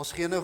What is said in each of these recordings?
Ons gee nou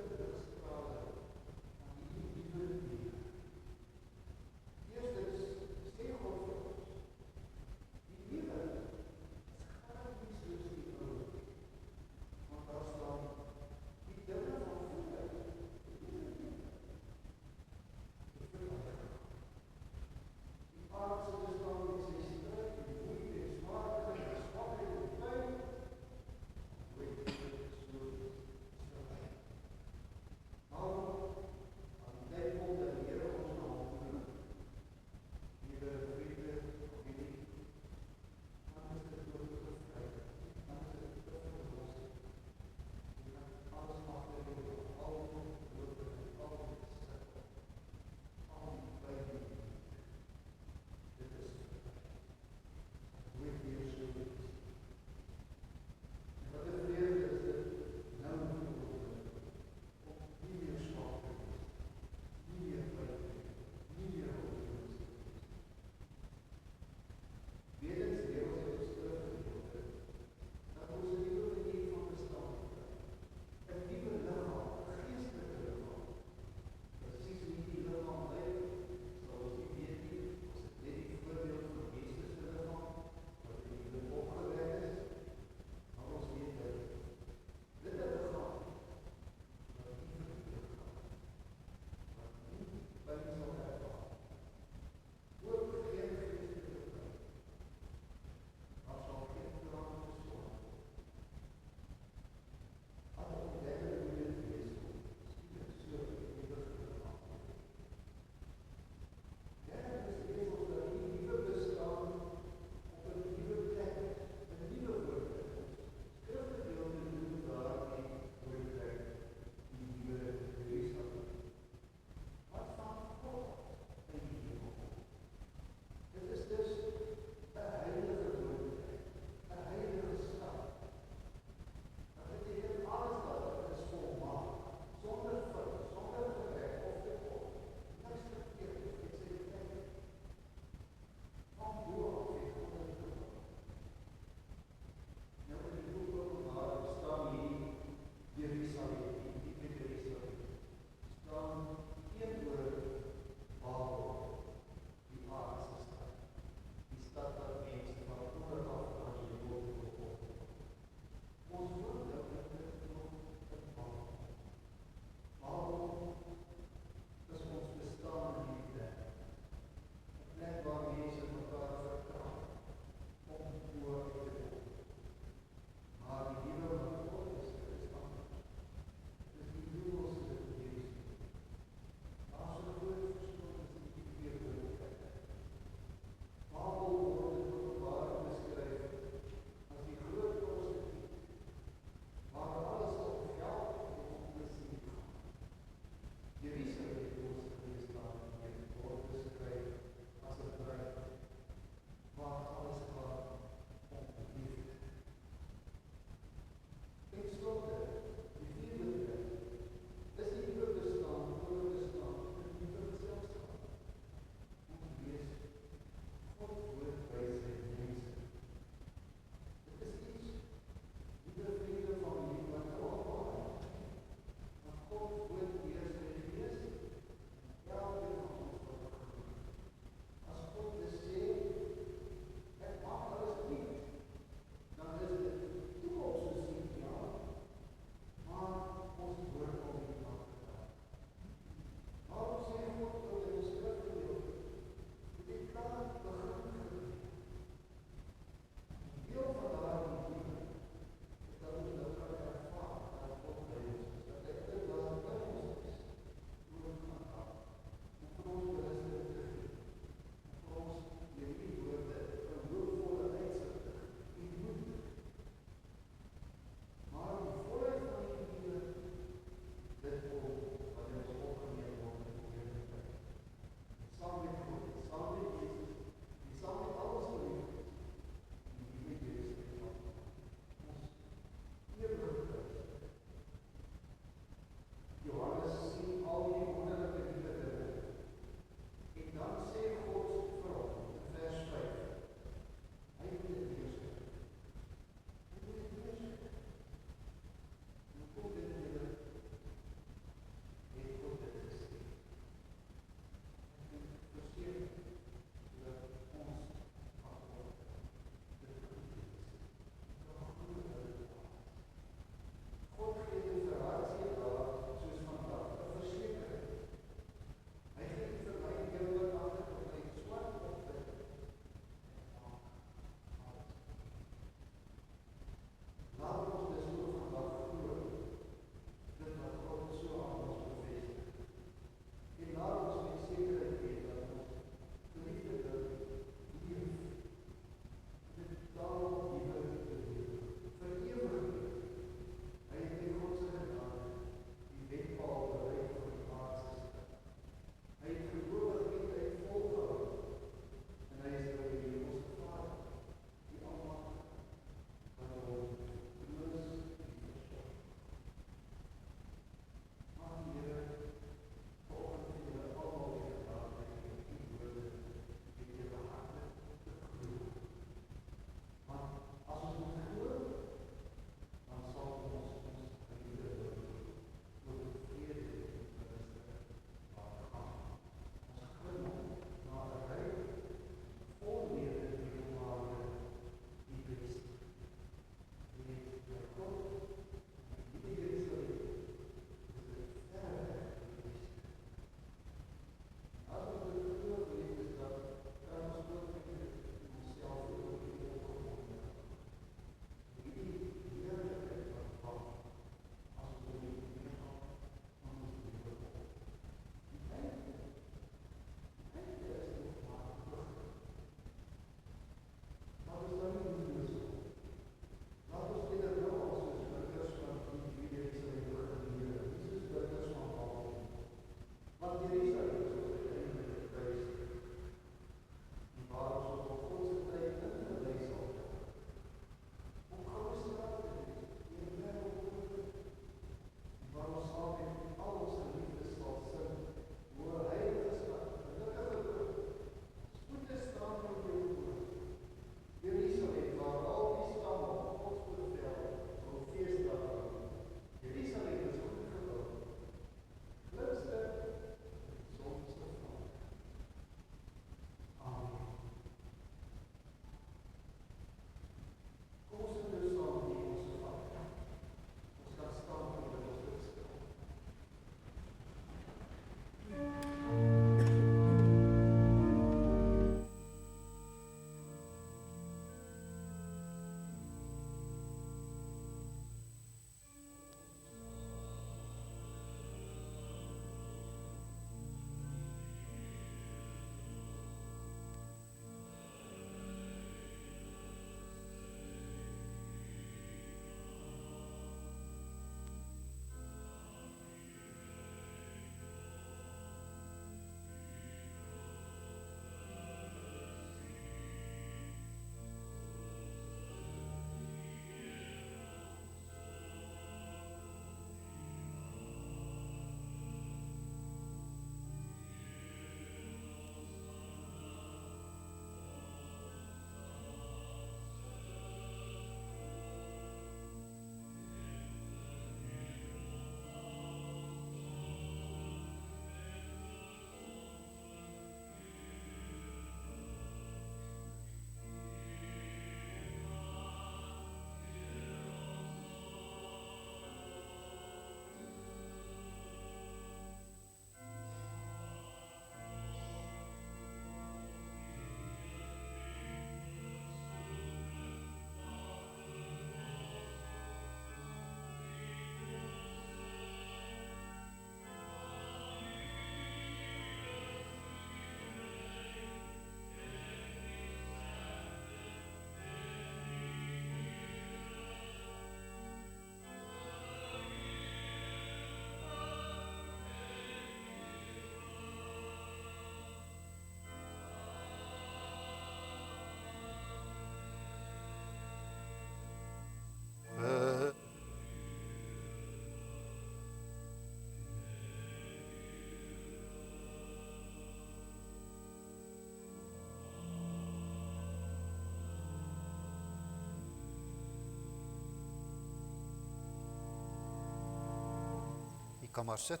Kan maar sit.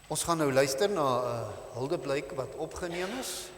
Ons gaan nou luister na 'n huldeblyk wat opgeneem is.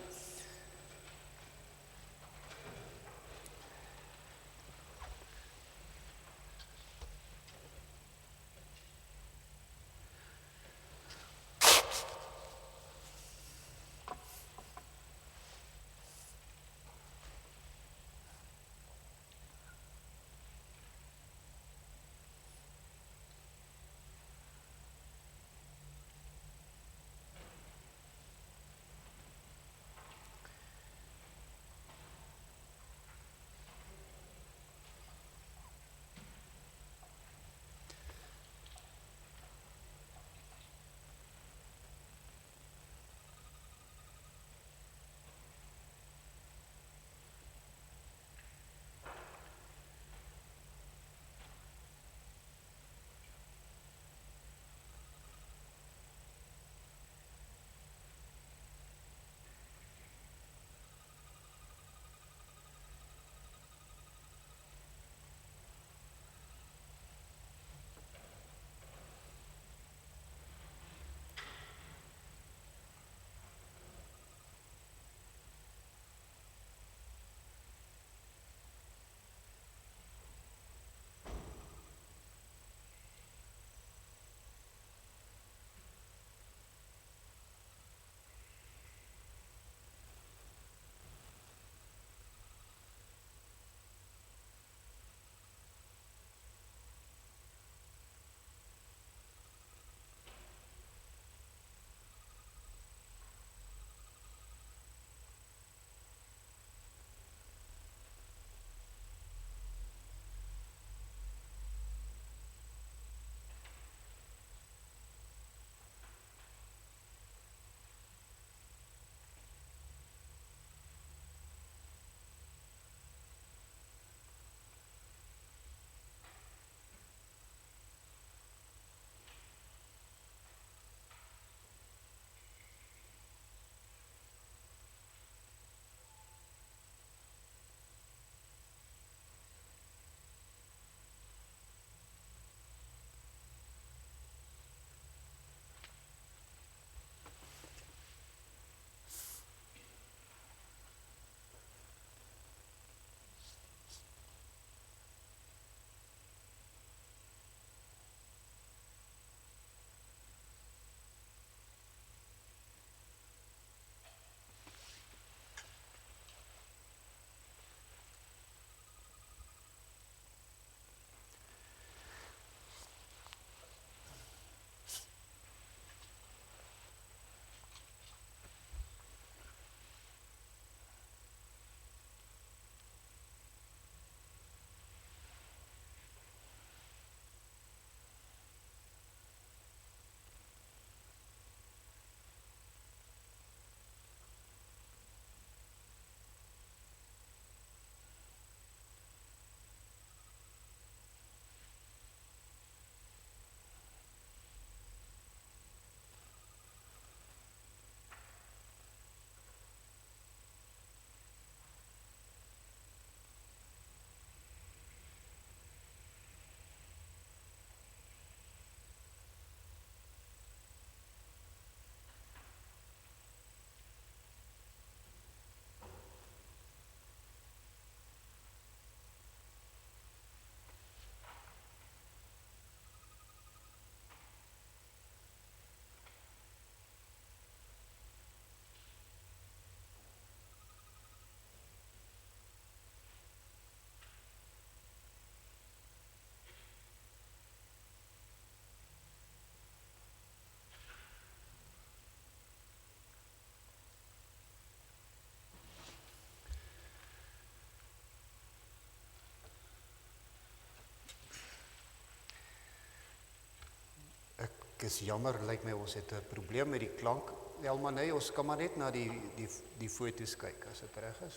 Ek is jammer, lyk my ons het 'n probleem met die klank. Elma, nee, ons kan maar net na die foto's kyk as dit reg is.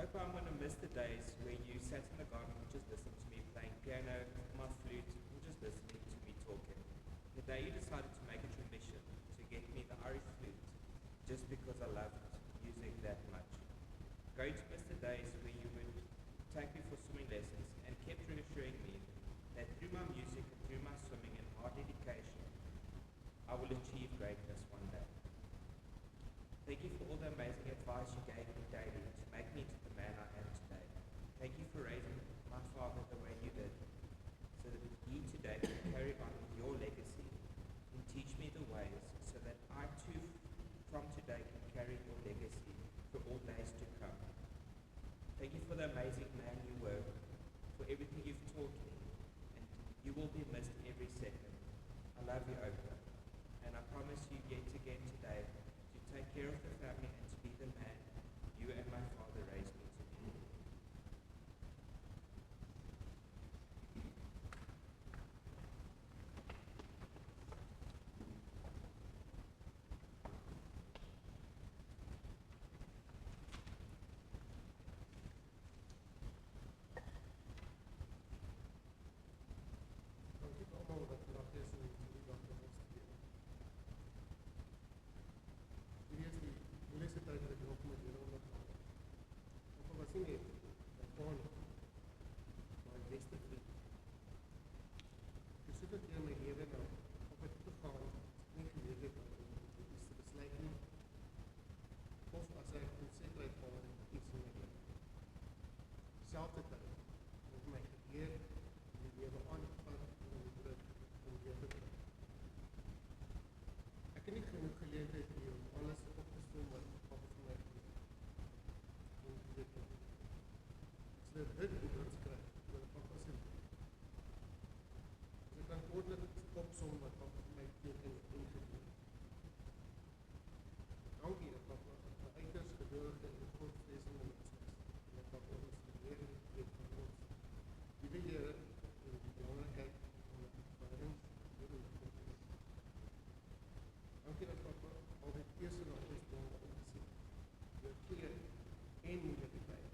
hope I'm going to miss the days where you sat in the garden and just listened to me playing piano, my flute, and just listening to me talking. The day you decided to make it your mission to get me the Irish flute just because I loved music that much. Going to miss the days where you would take me for swimming lessons and kept reassuring me that through my music and through my swimming and hard dedication, I will achieve greatness one day. Thank you for all the amazing advice you gave me daily to make me into the man I am today. Thank you for raising my father the way you did, so that he today can carry on your legacy and teach me the ways so that I too from today can carry your legacy for all days to come. Thank you for the amazing man you were, for everything you've taught me, and you will be missed every second. I love you, Oprah, and I promise you yet again today to take care of the family and to be the man you and my father raised me to be. Dankie vir almal wat vandag hier is om hierdie dag met ons te deel. Hierdie is die moeilikste tyd wat ek nog met julle ondergaan. Opa was nie net my pa nie, maar my beste vriend. Ek het soveel keer in my lewe na op het gegaan, as ek nie geleef het om iets te besluit nie, of as ek onsekerheid gehad het met iets in my lewe. Selfde tyd het my geleer die lewe aangevat en om dit om weer te druk. Ek het nie genoeg geleentheid hier om alles op te som wat Papa vir my gedoen het. En ek weet nie. Ek sal dit oordrags kry oor Papa se lewe. As ek kan ordentlik opsom wat Papa vir my beteken en gedoen het. Dankie dat Papa 'n uiters geduldige en godvreesende mens was. En dat Papa ons geleer het van ons. Liewe Here, en die belangrikheid van die verhoudings met die God te wees. Dankie dat Papa altyd eers na ons ding omgesien, deur goeie en moeilike tye.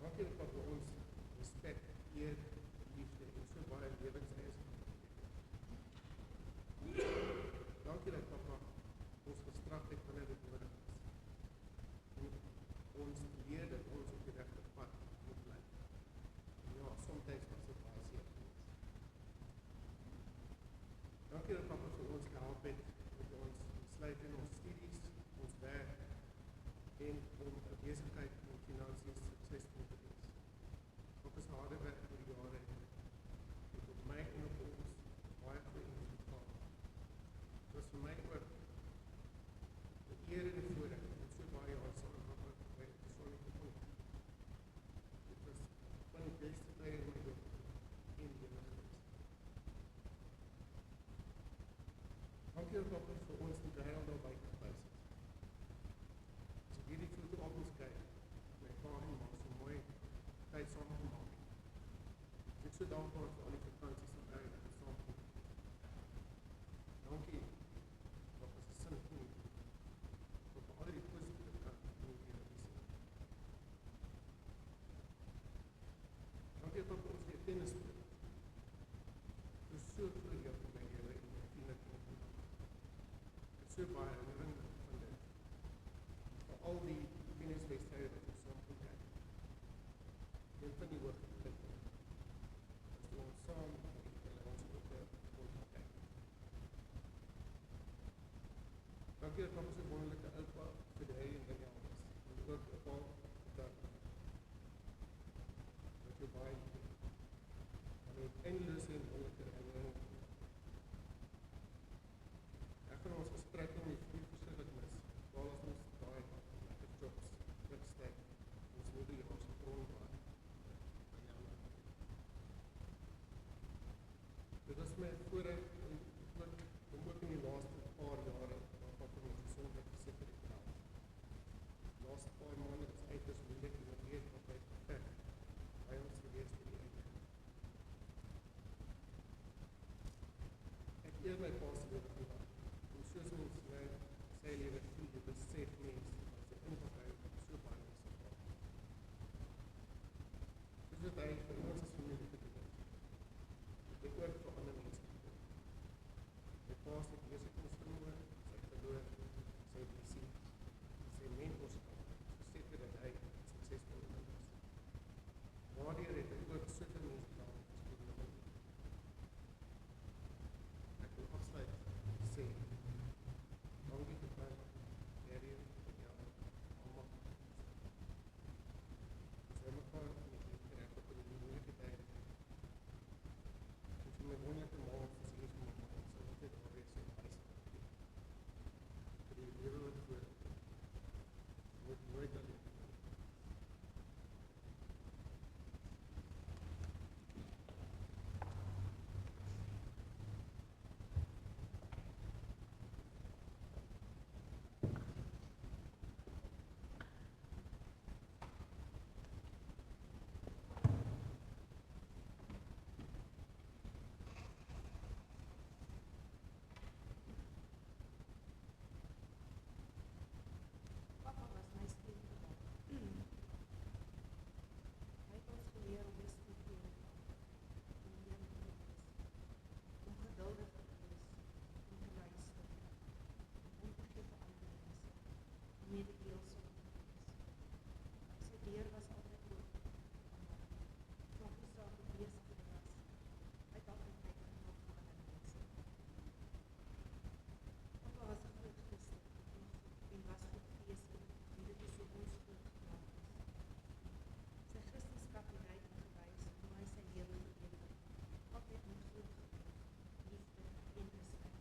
Dankie dat Papa ons respek, eer, liefde en so baie lewenseise gegee het. Dankie dat Papa ons gestraf het wanneer dit nodig is. En ons leer dat ons op die regte pad moet bly. Ja, soms was dit baie seer geweest. Dankie dat Papa vir ons gehelp het met ons besluit in ons studies, ons werk en om 'n besigheid en finansies suksesvol te wees. Papa se harde werk oor die jare het op my en op ons baie goeie invloed gehad. Dit was vir my ook 'n eer en 'n voorreg om so baie jare saam met Papa by die persoonlik te kom. Dit was van die beste tye in my lewe en lewe geweest. Dankie dat Papa vir ons die Grail daar buite gewys het. As ek hierdie fotoalbums kyk, my pa en ma so mooi tyd saam gemaak het. Ek is so dankbaar vir al die vakansies en tyd wat ons saam gehad het. Dankie dat ons 'n sin voel op al die positiewe kant van die lewe sien. Dankie dat Papa ons weer tennis speel. Dit is so groot deel van my lewe en my vriende kom vandag. Ek het so baie herinnering van dit. Vir al die tenniswedstryde wat ons saam kon kyk. Een van die hoogtepunte was toe ons saam met ons groepe kon kyk. Dankie dat Papa so wonderlike oupa vir die en Daniel was. En ook 'n pa dat jou baie lief het. En het eindelose en wonderlike herinnering. Ek van ons gesprekke met die verskriklik mis. Waar was ons daai lekker jobs, wegsteek, ons nuwe jaarse grondbaar. Dit was my voorreg om ook in die laaste paar jare waar Papa my gesondheid verseker het help. Die laaste paar maande was uiters moeilik en ek weet Papa het geveg by ons gewees vir die einde. Ek eer my pa se lewe vandag. En soos ons nou sy lewe voel, dit besef mens as 'n ingewyde daardeur het ek ook soveel mense praat gespeel. Ek wil afsluit sê, dankie vir my, Harry, vir jou, almal. Sy mekaar met die reg op die moeilike tyd. En vir my wonderlike ma, vir sy liefde ma, sy altyd daar wees en wys. Vir die lewe wat voor, word nooit alleen. Papa was my steunpilaar. Hy het ons geleer om respekteer te wees, om eerlik te wees, om geduldig te wees, om te luister, om te gee vir ander mense, om mededeelsaam te wees. Sy deur was altyd oop, maak nie saak hoe besig hy was. Hy het altyd tyd gemaak vir ander mense. Papa was 'n groot gister en was goed geestig, en dit is hoe ons groot gemaak is. Sy Christenskap het hy gewys hoe hy sy lewe geleef het, altyd met groot geloof, liefde en respek.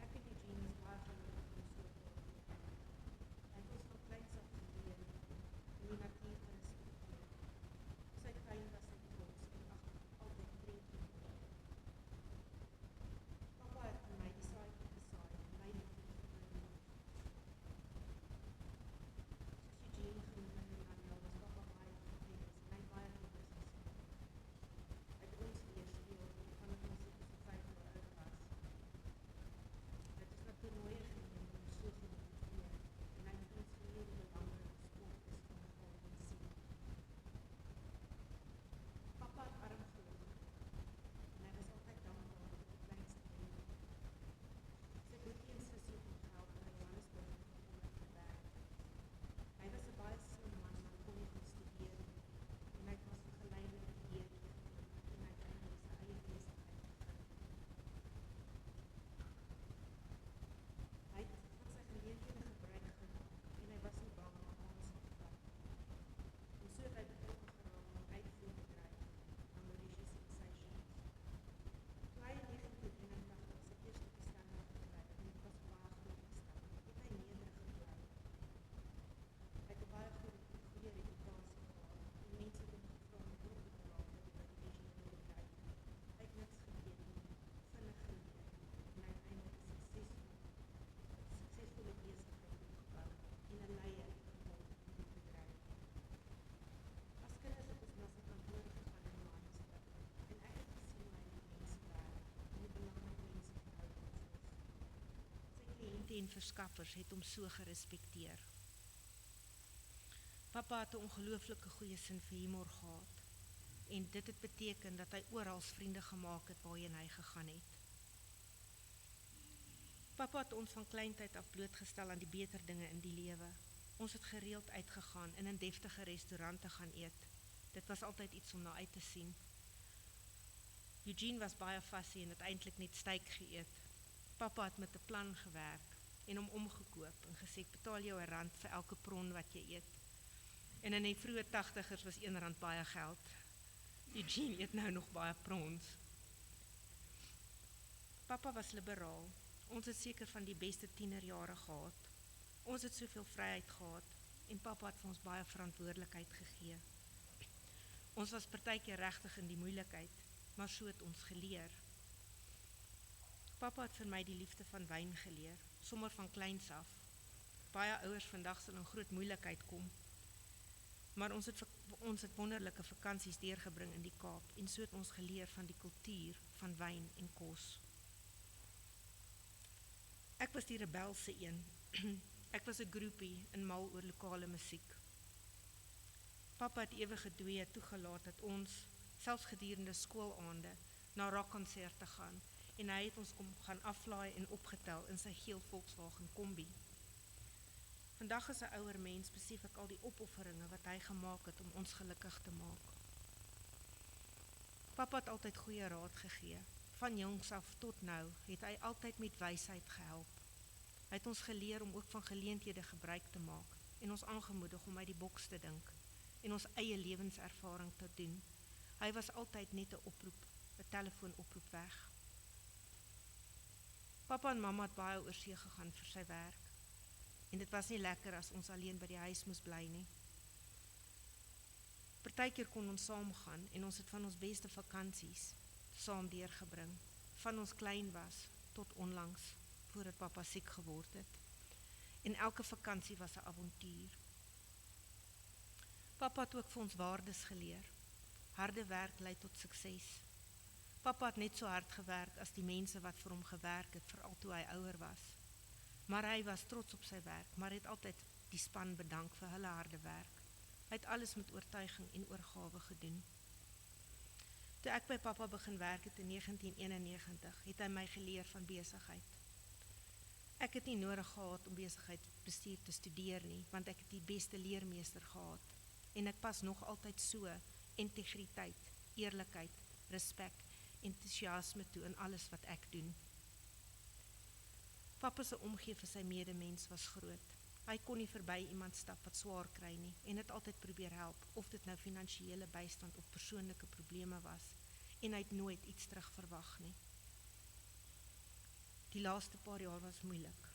Ek en Eugene is baie gelukkig om so te word. Hy het ons van kleins af geleer om die natuur te respekteer. Sy tuin was sy trots en altyd prentjie. Papa het vir my die saadjie gesaai en my liefde vir my. Soos Eugene genoem het en Daniel was papa baie gefees en hy baie liefdes gesien. Hy het ons leer speel van het ons so 5 jaar oud was. Dit is na toernooie geneem om so te motiveer en hy het ons geleer hoe belangrik sport is van God en sien. Papa het arm geloof en hy was altyd dankbaar vir die kleinste dinge. Sy boetie en sussie het hom gehelp in Johannesburg om te werk. Hy was 'n baie slim man, maar kon nie goed studeer nie. En hy het ons vergeleide leer en hy het eintlik sy eie besigheid begin. Hy het van sy geleenthede gebruik gemaak en hy was nie bang om aanslag te vat. En so het hy betrokke geraak om uitvoer te kry aan Mauritius Sensations. Toe hy in 1981 sy eerste bestelling gekry het en dit was 'n baie groot bestelling, het hy nederig gebly. Hy het 'n baie goeie reputasie gehad en mense het hom gevra om hulp te raak by die internasionale bedryf. Hy het niks geweet nie, vinnig geleer en uiteindelik 'n suksesvolle besigheid opgebou en 'n leier geword in die bedryf. As kinders het ons na sy kantoor gegaan in Johannesburg en ek het gesien hoe hy met mense werk en hoe belangrik menseverhoudings is. Sy kliënte en verskaffers het hom so gerespekteer. Papa het 'n ongelooflike goeie sin vir humor gehad en dit het beteken dat hy oral vriende gemaak het waarheen hy gegaan het. Papa het ons van kleintyd af blootgestel aan die beter dinge in die lewe. Ons het gereeld uitgegaan en in deftige restaurante gaan eet. Dit was altyd iets om na uit te sien. Eugene was baie fassie en het eintlik net steak geëet. Papa het met 'n plan gewerk en hom omgekoop en gesê, betaal jou R1 vir elke pron wat jy eet. En in die vroeë 80's was R1 baie geld. Eugene eet nou nog baie prons. Papa was liberaal. Ons het seker van die beste tienerjare gehad. Ons het soveel vryheid gehad en papa het vir ons baie verantwoordelikheid gegee. Ons was partykeer regtig in die moeilikheid, maar so het ons geleer. Papa het vir my die liefde van wyn geleer, sommer van kleins af. Baie ouers vandag sal in groot moeilikheid kom, maar ons het wonderlike vakansies deurgebring in die Kaap en so het ons geleer van die kultuur van wyn en kos. Ek was die rebelse een. Ek was 'n groepie en mal oor lokale musiek. Papa het ewige dwee toegelaat dat ons, selfs gedurende skoolaande, na rockkonserte gaan en hy het ons kom gaan aflaai en opgetel in sy geel Volkswagen Kombi. Vandag as 'n ouer mens besef ek al die opofferinge wat hy gemaak het om ons gelukkig te maak. Pappa het altyd goeie raad gegee. Van jongs af tot nou het hy altyd met wysheid gehelp. Hy het ons geleer om ook van geleenthede gebruik te maak en ons aangemoedig om uit die boks te dink en ons eie lewenservaring te doen. Hy was altyd net 'n oproep, 'n telefoonoproep weg. Pappa en mamma het baie oorsee gegaan vir sy werk. En dit was nie lekker as ons alleen by die huis moes bly nie. Partykeer kon ons saam gaan en ons het van ons beste vakansies saam deurgebring. Van ons klein was tot onlangs, voordat pappa siek geword het. En elke vakansie was 'n avontuur. Pappa het ook vir ons waardes geleer. Harde werk lei tot sukses. Pappa het net so hard gewerk as die mense wat vir hom gewerk het, veral toe hy ouer was. Maar hy was trots op sy werk, maar het altyd die span bedank vir hulle harde werk. Hy het alles met oortuiging en oorgawe gedoen. Toe ek by pappa begin werk het in 1991, het hy my geleer van besigheid. Ek het nie nodig gehad om besigheidsbestuur te studeer nie, want ek het die beste leermeester gehad. En ek pas nog altyd so integriteit, eerlikheid, respek, entoesiasme toe in alles wat ek doen. Pappa se omgee vir sy medemens was groot. Hy kon nie verby iemand stap wat swaar kry nie en het altyd probeer help, of dit nou finansiële bystand of persoonlike probleme was, en hy het nooit iets terug verwag nie. Die laaste paar jaar was moeilik.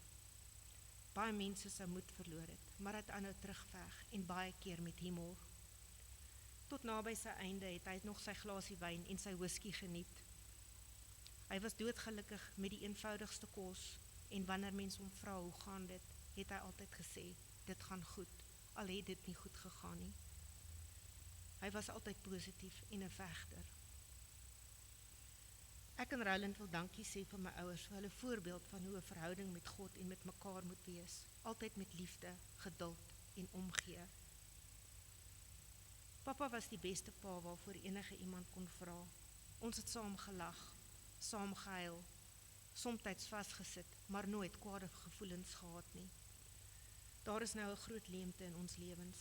Baie mense sou moed verloor het, maar hy het aanhou terugveg en baie keer met humor. Tot naby sy einde het hy nog sy glasie wyn en sy whisky geniet. Hy was doodgelukkig met die eenvoudigste kos en wanneer mense hom vra hoe gaan dit, het hy altyd gesê, dit gaan goed, al het dit nie goed gegaan nie. Hy was altyd positief en 'n vegter. Ek en Roland wil dankie sê vir my ouers vir hulle voorbeeld van hoe 'n verhouding met God en met mekaar moet wees, altyd met liefde, geduld en omgee. Pappa was die beste pa waarvoor enige iemand kon vra. Ons het saam gelag, saam gehuil, somtyds vasgesit, maar nooit kwade gevoelens gehad nie. Daar is nou 'n groot leemte in ons lewens,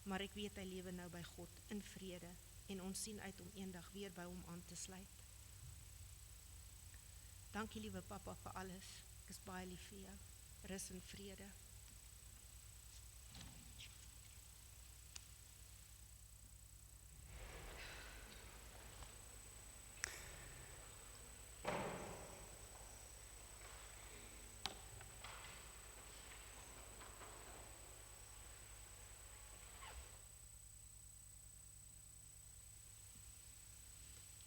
maar ek weet hy lewe nou by God in vrede en ons sien uit om eendag weer by hom aan te sluit. Dankie liewe pappa vir alles. Ek is baie lief vir jou. Rus en vrede.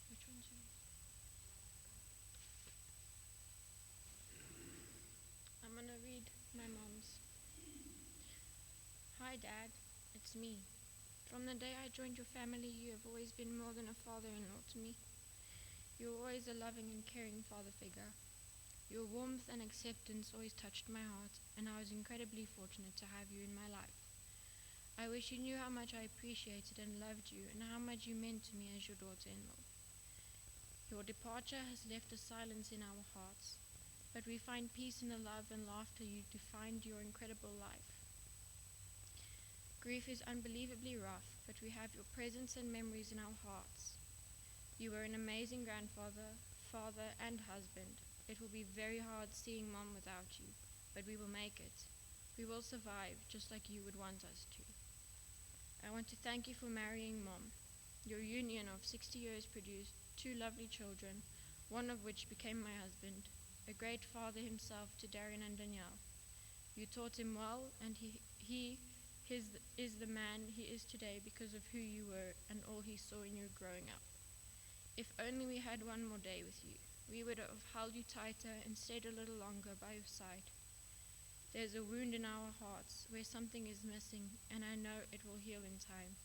Which one's yours? I'm gonna read my mom's. Hi Dad, it's me. From the day I joined your family, you have always been more than a father-in-law to me. You were always a loving and caring father figure. Your warmth and acceptance always touched my heart, and I was incredibly fortunate to have you in my life. I wish you knew how much I appreciated and loved you, and how much you meant to me as your daughter-in-law. Your departure has left a silence in our hearts, but we find peace in the love and laughter you defined your incredible life. Grief is unbelievably rough, but we have your presence and memories in our hearts. You were an amazing grandfather, father, and husband. It will be very hard seeing Mom without you, but we will make it. We will survive, just like you would want us to. I want to thank you for marrying Mom. Your union of 60 years produced 2 lovely children, one of which became my husband, a great father himself to Darian and Danielle. You taught him well, and he is the man he is today because of who you were and all he saw in you growing up. If only we had one more day with you, we would have held you tighter and stayed a little longer by your side. There's a wound in our hearts where something is missing, and I know it will heal in time.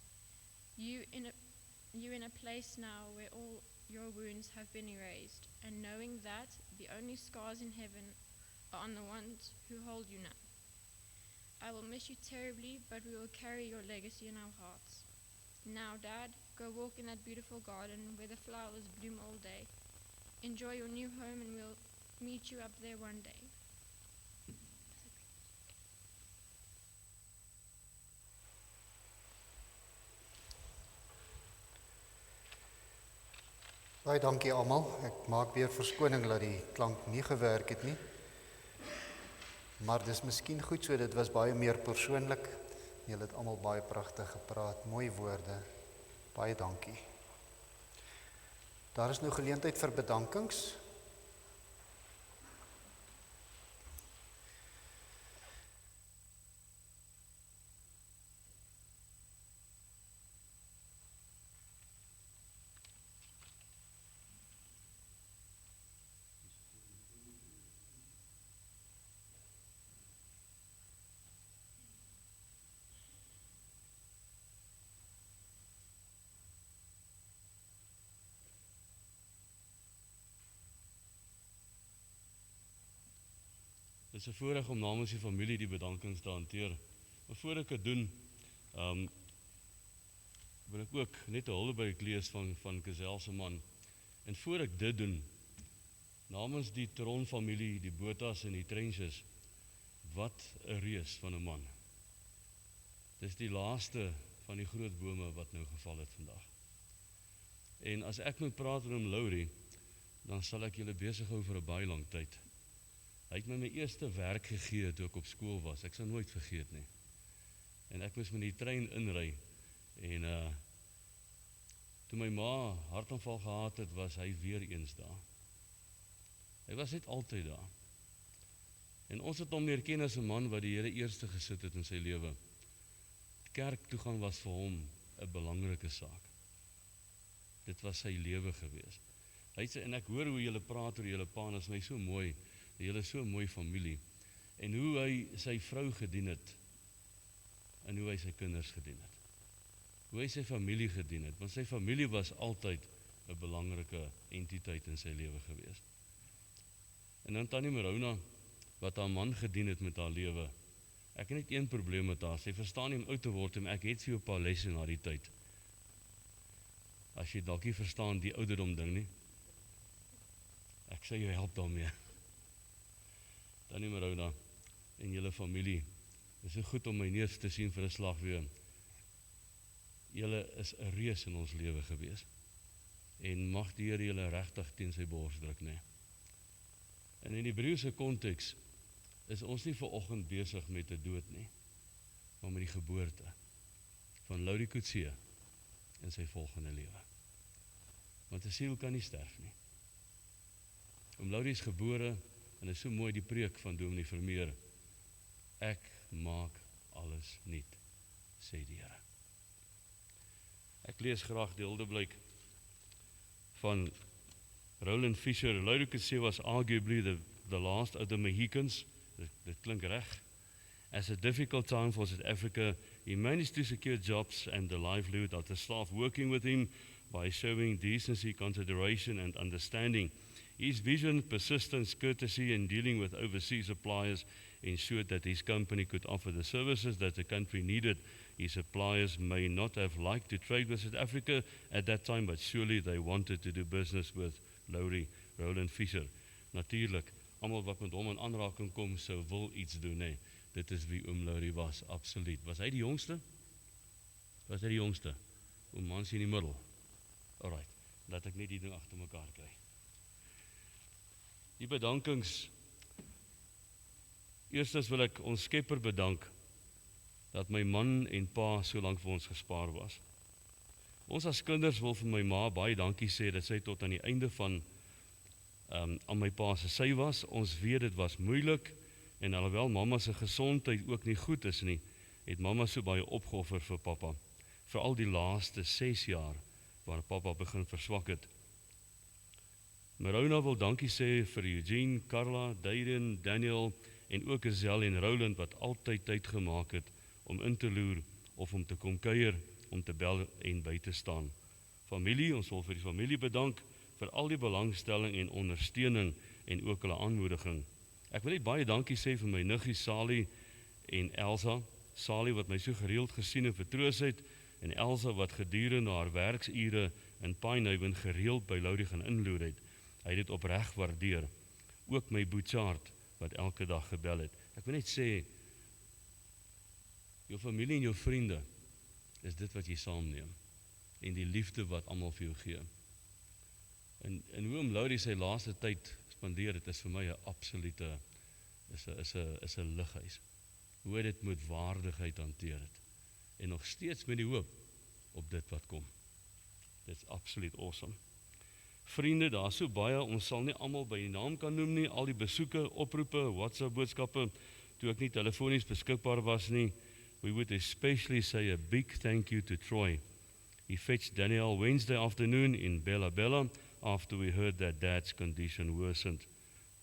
You in a place now where all your wounds have been erased, and knowing that the only scars in heaven are on the ones who hold you now. I will miss you terribly, but we will carry your legacy in our hearts. Now, Dad, go walk in that beautiful garden where the flowers bloom all day. Enjoy your new home, and we'll meet you up there one day. Baie dankie almal. Ek maak weer verskoning dat die klank nie gewerk het nie. Maar dis miskien goed so, dit was baie meer persoonlik. Julle het almal baie pragtig gepraat, mooi woorde. Baie dankie. Daar is nou geleentheid vir bedankings. Dit is 'n voorreg om namens die familie die bedankings te hanteer. Maar voor ek dit doen, wil ek ook net 'n hulpblyk lees van Gazelle se man. En voor ek dit doen, namens die Tron familie, die Botas en die Trenches, wat 'n reus van 'n man. Dis die laaste van die groot bome wat nou geval het vandag. En as ek moet praat oor hom Laurie, dan sal ek julle besig hou vir 'n baie lang tyd. Hy het my eerste werk gegee toe ek op skool was. Ek sal nooit vergeet nie. En ek moes met die trein inry. En toe my ma hartaanval gehad het, was hy weer eens daar. Hy was net altyd daar. En ons het hom leer ken as 'n man wat die Here eerste gesit het in sy lewe. Kerk toe gaan was vir hom 'n belangrike saak. Dit was sy lewe gewees. Hy sê, en ek hoor hoe julle praat oor julle pa, en is my so mooi. Julle is so 'n mooi familie. En hoe hy sy vrou gedien het, en hoe hy sy kinders gedien het. Hoe hy sy familie gedien het, want sy familie was altyd 'n belangrike entiteit in sy lewe gewees. En dan Tannie Marona, wat haar man gedien het met haar lewe. Ek het net een probleem met haar, sy verstaan nie om oud te word, en ek het vir jou 'n paar lesse na die tyd. As jy dalk nie verstaan die ouderdom ding nie, ek sê jou help daarmee. Tannie Marona en julle familie, is so goed om my neus te sien vir 'n slag weer. Julle is 'n reus in ons lewe gewees. En mag die Here julle regtig teen sy bors druk, nee. En in die Hebreëse konteks is ons nie vanoggend besig met 'n dood nie, maar met die geboorte van Laurie Coetzee in sy volgende lewe. Want 'n siel kan nie sterf nie. Laurie is gebore, en is so mooi die preek van Dominee Vermeer. Ek maak alles nuut, sê die Here. Ek lees graag die huldeblyk van Roland Fisher. Laurie Coetzee was arguably the last of the Mohicans. Dit klink reg. As a difficult time for South Africa, he managed to secure jobs and the livelihood of the staff working with him by showing decency, consideration and understanding. His vision, persistence, courtesy in dealing with overseas suppliers ensured that his company could offer the services that the country needed. His suppliers may not have liked to trade with South Africa at that time, but surely they wanted to do business with Laurie, Roland Fisher. Natuurlik, almal wat met hom in aanraking kom, sou wil iets doen, nee. Dit is wie oom Laurie was, absoluut. Was hy die jongste? Was hy die jongste? Oom Mansie in die middel. Alright, laat ek net die ding agter mekaar kry. Die bedankings. Eerstens wil ek ons Skepper bedank dat my man en pa so lank vir ons gespaar was. Ons as kinders wil vir my ma baie dankie sê dat sy tot aan die einde van aan my pa se sy was. Ons weet dit was moeilik en alhoewel mamma se gesondheid ook nie goed is nie, het mamma so baie opgeoffer vir pappa. Veral die laaste 6 jaar waar pappa begin verswak het. Marona wil dankie sê vir Eugene, Carla, Dayden, Daniel en ook Gazelle en Roland wat altyd tyd gemaak het om in te loer of om te kom kuier, om te bel en by te staan. Familie, ons wil vir die familie bedank vir al die belangstelling en ondersteuning en ook hulle aanmoediging. Ek wil net baie dankie sê vir my niggie Sally en Elsa. Sally wat my so gereeld gesien en vertroos het, en Elsa wat gedurende haar werksure in Pinehaven gereeld by Laurie gaan inloer het. Hy het dit opreg waardeer. Ook my Boetjaard wat elke dag gebel het. Ek wil net sê, jou familie en jou vriende is dit wat jy saamneem en die liefde wat almal vir jou gee. En hoe om Laurie sy laaste tyd spandeer, dit is vir my 'n absolute is 'n lighuis. Hoe hy dit met waardigheid hanteer het. En nog steeds met die hoop op dit wat kom. Dit is absoluut awesome. Vriende, daar is so baie, ons sal nie almal by die naam kan noem nie, al die besoeke, oproepe, WhatsApp boodskappe, toe ek nie telefonies beskikbaar was nie. We would especially say a big thank you to Troy. He fetched Daniel Wednesday afternoon in Bella Bella after we heard that Dad's condition worsened.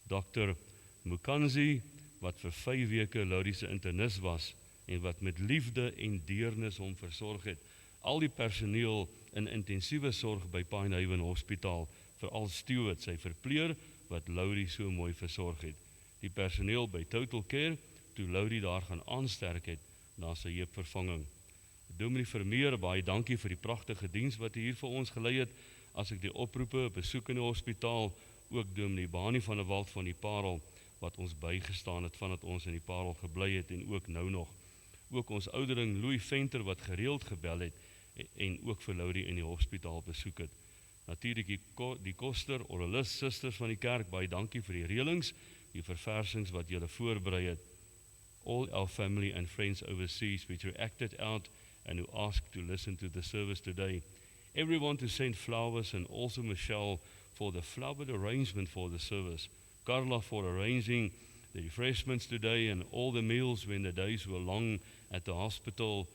Dr. Mukanzi, wat vir 5 weke Laurie se internis was en wat met liefde en deernis hom versorg het. Al die personeel in intensiewe sorg by Pinehaven Hospitaal, veral Stewart, sy verpleër, wat Laurie so mooi versorg het. Die personeel by Total Care, toe Laurie daar gaan aansterk het, na sy heupvervanging. Dominee Vermeer, baie dankie vir die pragtige diens wat hy hier vir ons gelei het, as ek die oproepe, besoek in die hospitaal, ook Dominee Bani van der Walt van die Parel, wat ons bygestaan het, vandat ons in die Parel gebly het, en ook nou nog. Ook ons oudering Louis Venter, wat gereeld gebel het, en ook vir Laurie in die hospitaal besoek het. Natuurlik die Koster, Orrelis, Sisters van die Kerk, baie dankie vir die reëlings, die verversings wat julle voorberei het. All our family and friends overseas which reacted out and who asked to listen to the service today. Everyone to send flowers, and also Michelle for the flowered arrangement for the service. Carla for arranging the refreshments today and all the meals when the days were long at the hospital.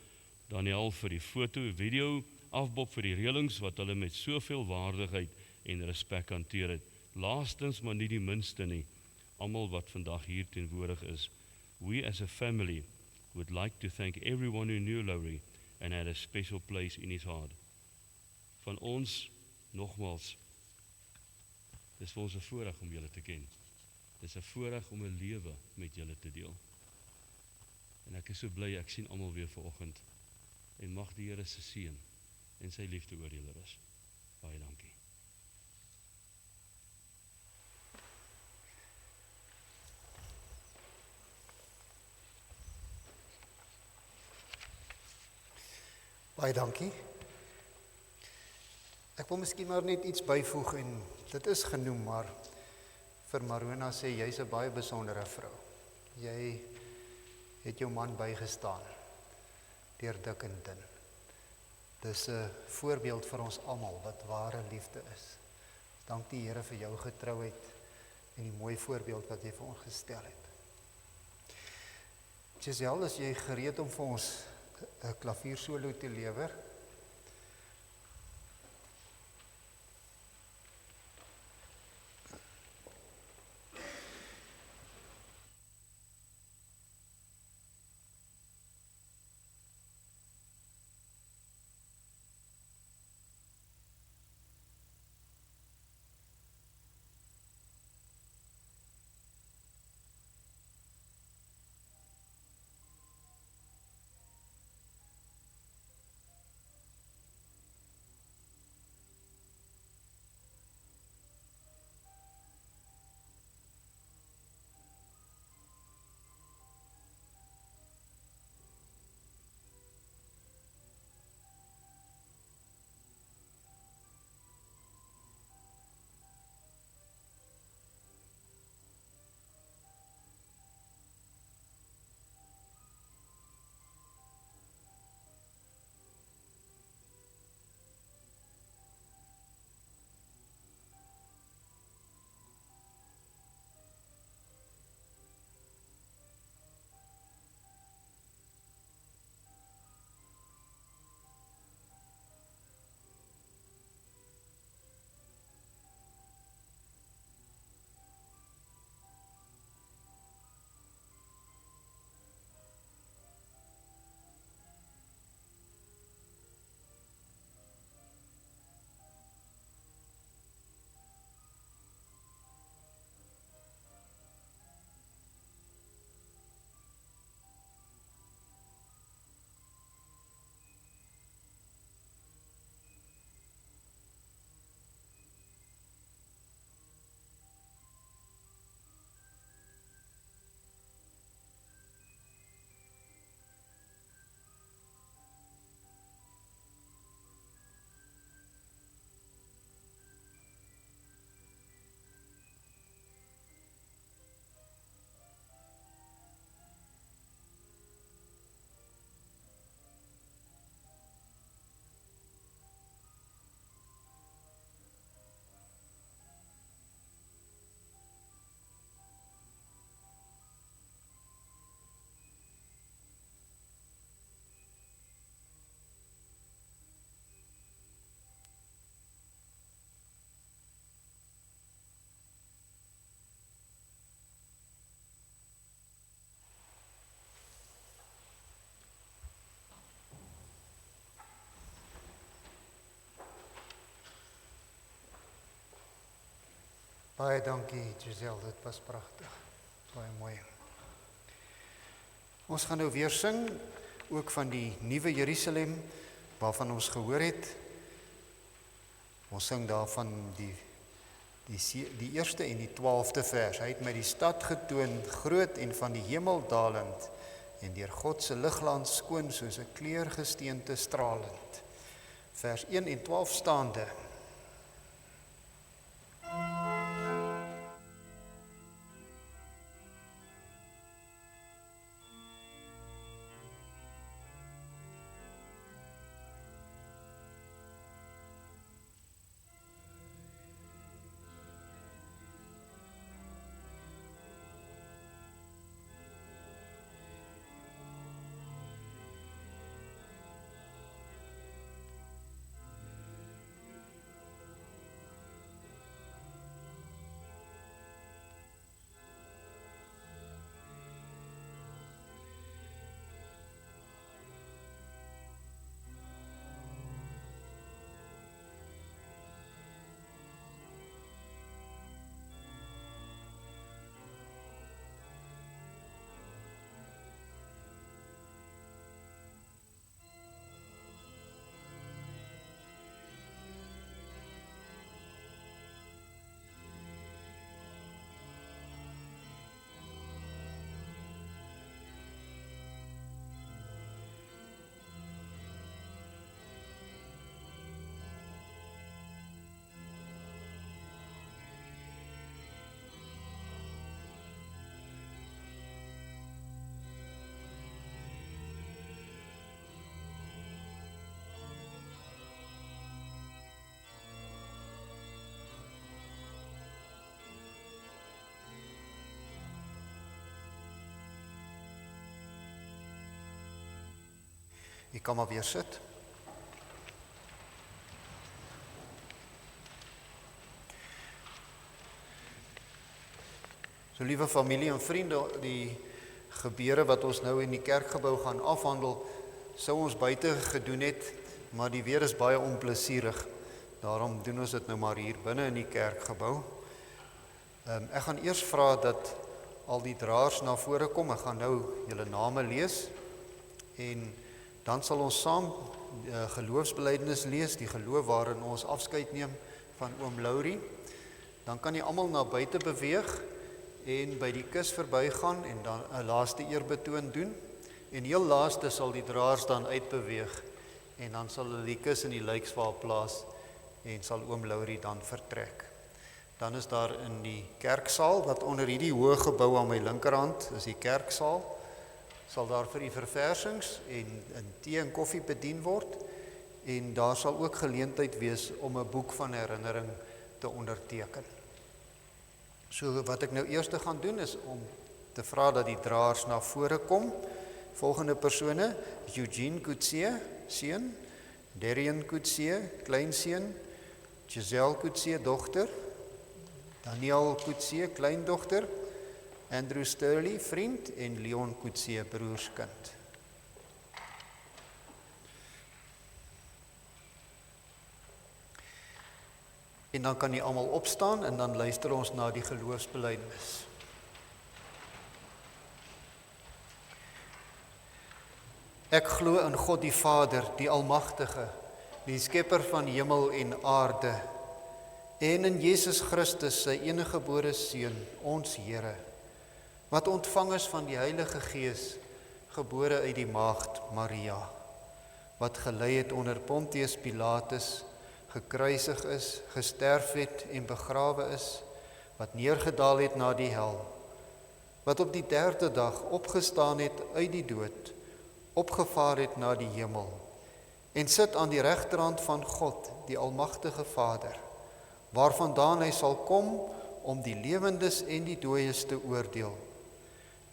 Daniel vir die foto, video, Afbob vir die reëlings wat hulle met soveel waardigheid en respek hanteer het. Laastens, maar nie die minste nie, almal wat vandag hier teenwoordig is. We as a family would like to thank everyone who knew Laurie and had a special place in his heart. Van ons, nogmaals, dit is vir ons 'n voorreg om julle te ken. Dit is 'n voorreg om 'n lewe met julle te deel. En ek is so bly, ek sien almal weer vanoggend. En mag die Here se seën en sy liefde oor julle rus. Baie dankie. Baie dankie. Ek wil miskien maar net iets byvoeg, en dit is genoem, maar vir Marona sê, jy's 'n baie besondere vrou. Jy het jou man bygestaan, deur dik en dun. Dis 'n voorbeeld vir ons almal wat ware liefde is. Dank die Here vir jou getrouheid en die mooi voorbeeld wat jy vir ons gestel het. Giselle, is jy gereed om vir ons 'n klaviersolo te lewer? Baie dankie, Giselle, dit was pragtig. Baie mooi. Ons gaan nou weer sing, ook van die Nuwe Jerusalem, waarvan ons gehoor het. Ons sing daarvan die eerste en die 12de vers. Hy het my die stad getoon, groot en van die hemel dalend, en deur God se ligglans skoon soos 'n kleurgesteente stralend. Vers 1 en 12 staande. U kan maar weer sit. So liewe familie en vriende, die gebeure wat ons nou in die kerkgebou gaan afhandel, sou ons buite gedoen het, maar die weer is baie onplesierig. Daarom doen ons dit nou maar hier binne in die kerkgebou. Ek gaan eers vra dat al die draers na vore kom. Ek gaan nou julle name lees en dan sal ons saam geloofsbelijdenis lees, die geloof waarin ons afskeid neem van oom Laurie. Dan kan jy almal na buite beweeg en by die kus verbygaan en dan 'n laaste eerbetoon doen. En heel laaste sal die draers dan uitbeweeg en dan sal hulle die kus in die lijksvaal plaas en sal oom Laurie dan vertrek. Dan is daar in die kerksaal, wat onder hierdie hoë gebou aan my linkerhand is die kerksaal, sal daar vir die verversings en tee en koffie bedien word en daar sal ook geleentheid wees om 'n boek van herinnering te onderteken. So wat ek nou eers gaan doen is om te vra dat die draers na vore kom. Volgende persone: Eugene Kutsie, seun; Darian Kutsie, kleinseun; Giselle Kutsie, dogter; Daniel Kutsie, kleindogter; Andrew Sturley, vriend, en Leon Kutsie, broerskind. En dan kan jy almal opstaan en dan luister ons na die geloofsbelijdenis. Ek glo in God die Vader, die Almagtige, die skepper van hemel en aarde, en in Jesus Christus, sy eniggebore Seun, ons Here, wat ontvang is van die Heilige Gees, gebore uit die maagd Maria, wat gelei het onder Pontius Pilatus, gekruisig is, gesterf het en begrawe is, wat neergedaal het na die hel, wat op die 3de dag opgestaan het uit die dood, opgevaar het na die hemel, en sit aan die regterhand van God, die Almagtige Vader, waarvandaan hy sal kom om die lewendes en die dooies te oordeel.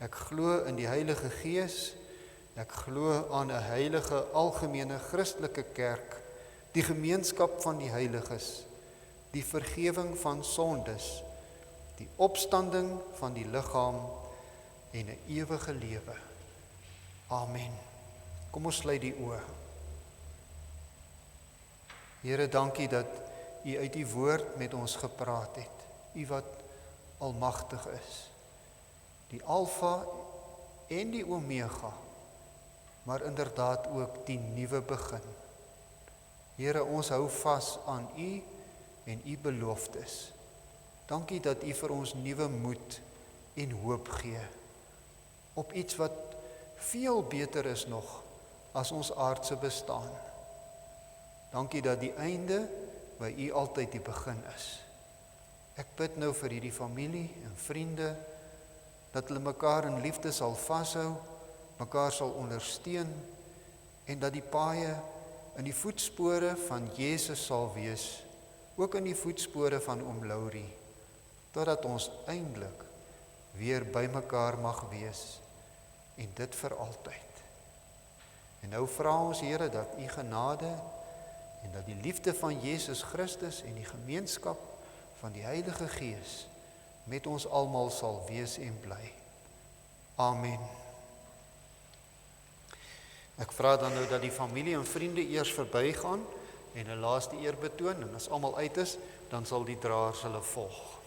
Ek glo in die Heilige Gees, ek glo aan 'n heilige algemene Christelike kerk, die gemeenskap van die heiliges, die vergewing van sondes, die opstanding van die liggaam en 'n ewige lewe. Amen. Kom ons sluit die oë. Here, dankie dat U uit die woord met ons gepraat het. U wat almagtig is, die Alfa en die Omega, maar inderdaad ook die nuwe begin. Here, ons hou vas aan U en U beloftes. Dankie dat U vir ons nuwe moed en hoop gee, op iets wat veel beter is nog as ons aardse bestaan. Dankie dat die einde by U altyd die begin is. Ek bid nou vir hierdie familie en vriende, dat hulle mekaar in liefde sal vashou, mekaar sal ondersteun, en dat die paaie in die voetspore van Jesus sal wees, ook in die voetspore van oom Laurie, totdat ons eindelik weer by mekaar mag wees, en dit vir altyd. En nou vra ons, Here, dat U genade en dat die liefde van Jesus Christus en die gemeenskap van die Heilige Gees met ons almal sal wees en bly. Amen. Ek vra dan nou dat die familie en vriende eers verbygaan en 'n laaste eer betoon, en as almal uit is, dan sal die draers hulle volg.